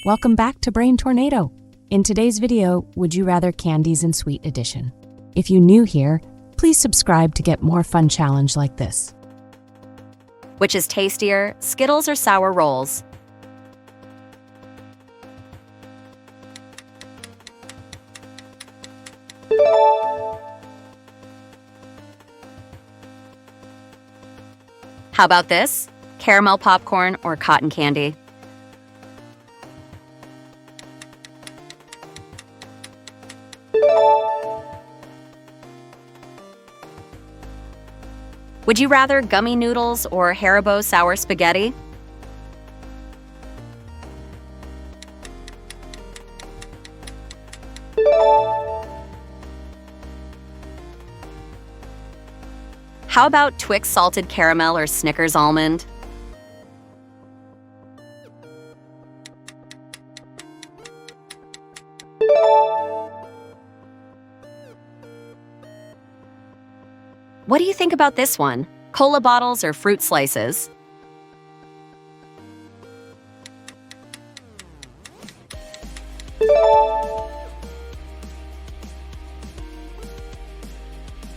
Welcome back to Brain Tornado. In today's video, would you rather candies and sweet edition? If you're new here, please subscribe to get more fun challenge like this. Which is tastier, Skittles or sour rolls? How about this? Caramel popcorn or cotton candy? Would you rather gummy noodles or Haribo sour spaghetti? How about Twix salted caramel or Snickers almond? What do you think about this one? Cola bottles or fruit slices?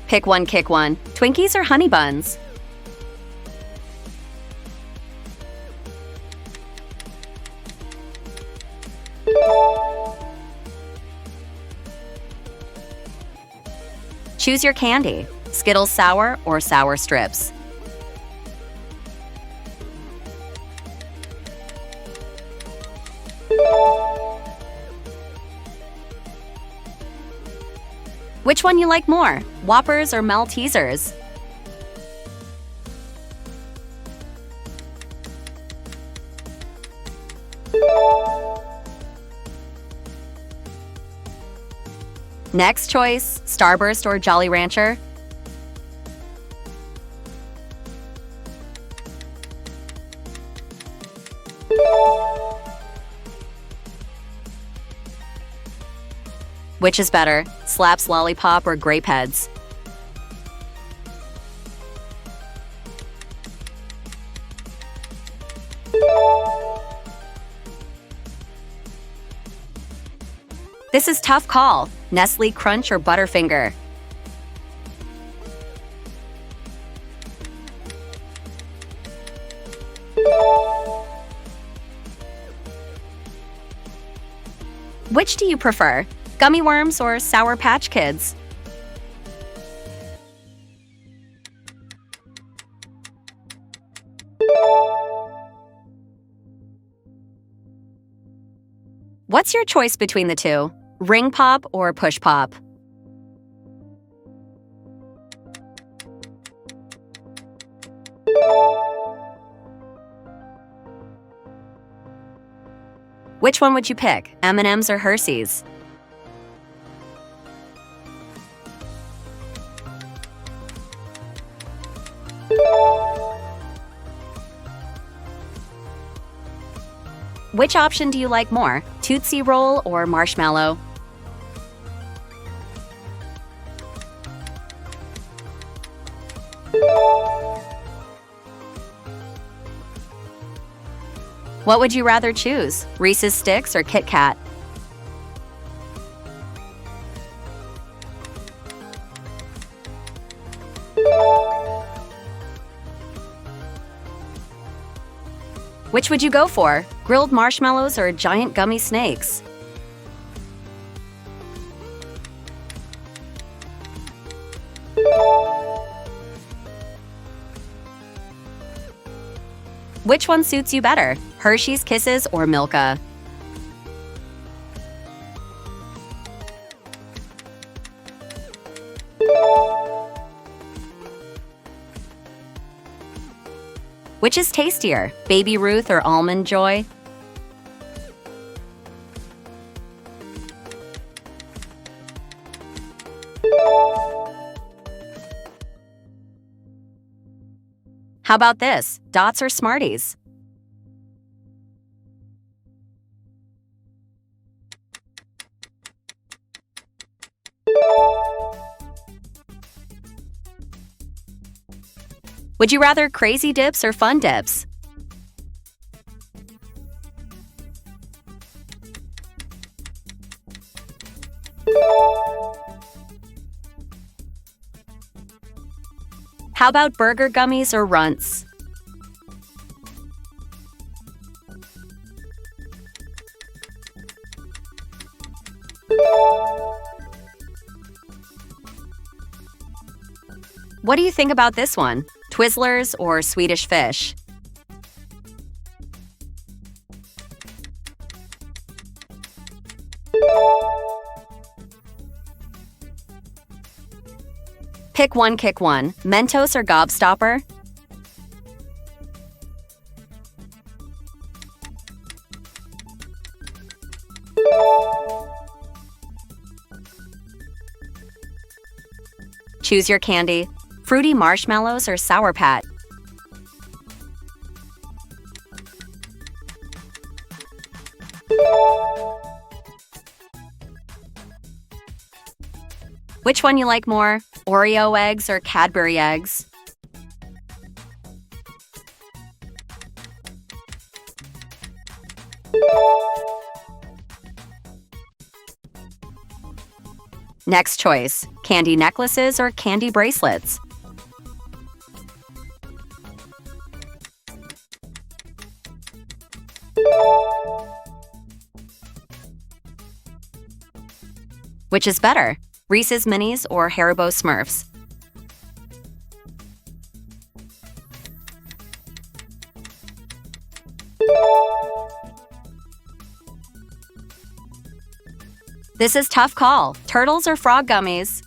Pick one, kick one. Twinkies or honey buns? Choose your candy. Skittles sour or sour strips? Which one you like more? Whoppers or Maltesers? Next choice, Starburst or Jolly Rancher? Which is better, Slaps Lollipop or Grape Heads? This is tough call, Nestle Crunch or Butterfinger? Which do you prefer? Gummy worms or Sour Patch Kids? What's your choice between the two? Ring Pop or Push Pop? Which one would you pick? M&M's or Hershey's? Which option do you like more? Tootsie Roll or Marshmallow? What would you rather choose? Reese's Sticks or Kit Kat? Which would you go for? Grilled marshmallows or giant gummy snakes? Which one suits you better? Hershey's Kisses or Milka? Which is tastier, Baby Ruth or Almond Joy? How about this, Dots or Smarties? Would you rather crazy dips or fun dips? How about burger gummies or runts? What do you think about this one? Twizzlers or Swedish fish? Pick one, kick one. Mentos or Gobstopper? Choose your candy. Fruity Marshmallows or Sour Pat? Which one you like more? Oreo eggs or Cadbury eggs? Next choice, candy necklaces or candy bracelets? Which is better, Reese's Minis or Haribo Smurfs? This is tough call. Turtles or frog gummies?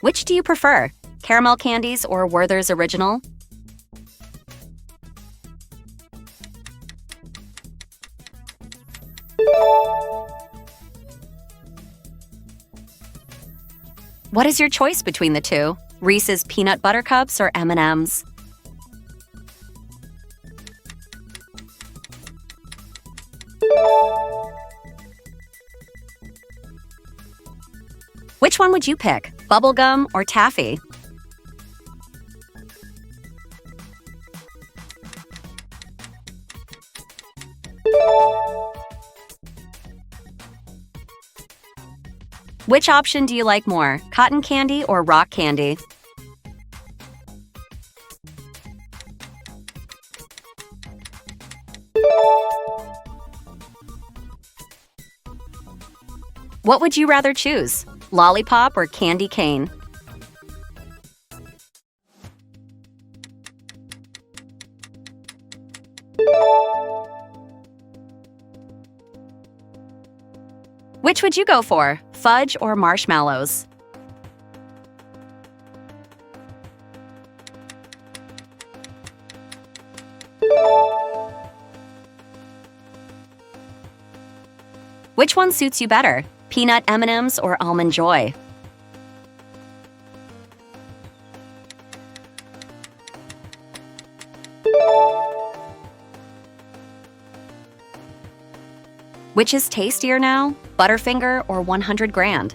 Which do you prefer? Caramel candies or Werther's Original? What is your choice between the two? Reese's Peanut Butter Cups or M&M's? Which one would you pick? Bubblegum or taffy? Which option do you like more? Cotton candy or rock candy? What would you rather choose? Lollipop or candy cane? Which would you go for? Fudge or marshmallows? Which one suits you better? Peanut M&Ms or Almond Joy? Which is tastier now? Butterfinger or 100 Grand?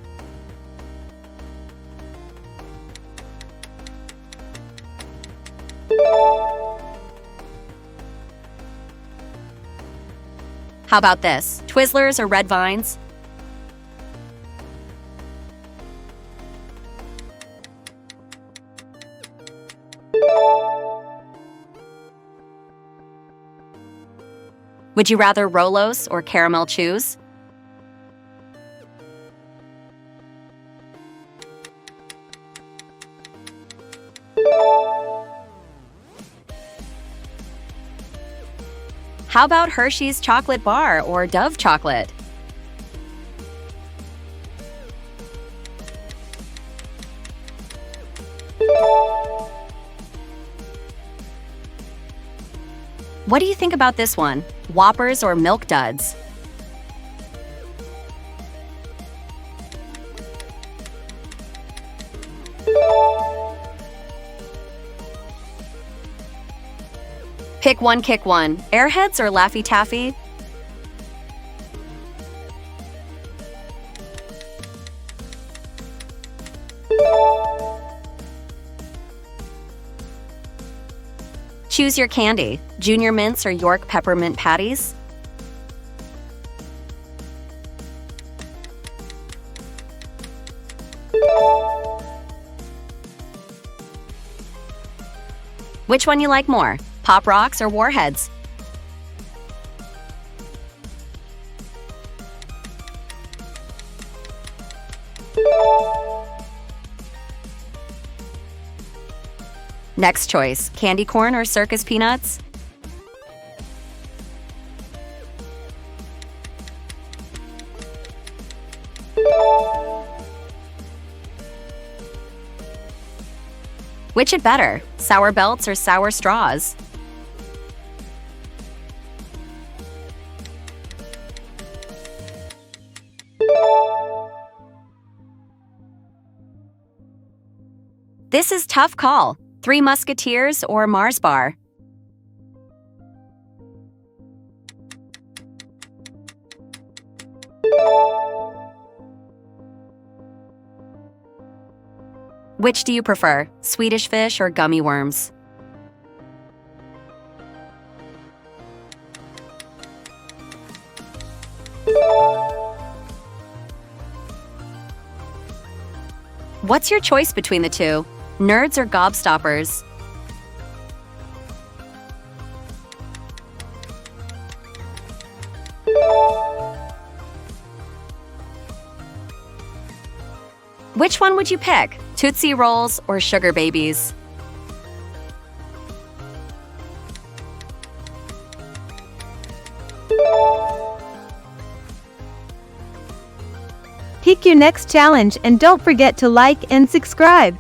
How about this? Twizzlers or Red Vines? Would you rather Rolos or Caramel Chews? How about Hershey's Chocolate Bar or Dove Chocolate? What do you think about this one? Whoppers or Milk Duds? Pick one, kick one. Airheads or Laffy Taffy? Choose your candy, Junior Mints or York Peppermint Patties. Which one you like more, Pop Rocks or Warheads? Next choice, candy corn or circus peanuts? Which it better, sour belts or sour straws? This is tough call. Three Musketeers or Mars Bar? Which do you prefer, Swedish Fish or gummy worms? What's your choice between the two, Nerds or Gobstoppers? Which one would you pick, Tootsie Rolls or Sugar Babies? Pick your next challenge and don't forget to like and subscribe.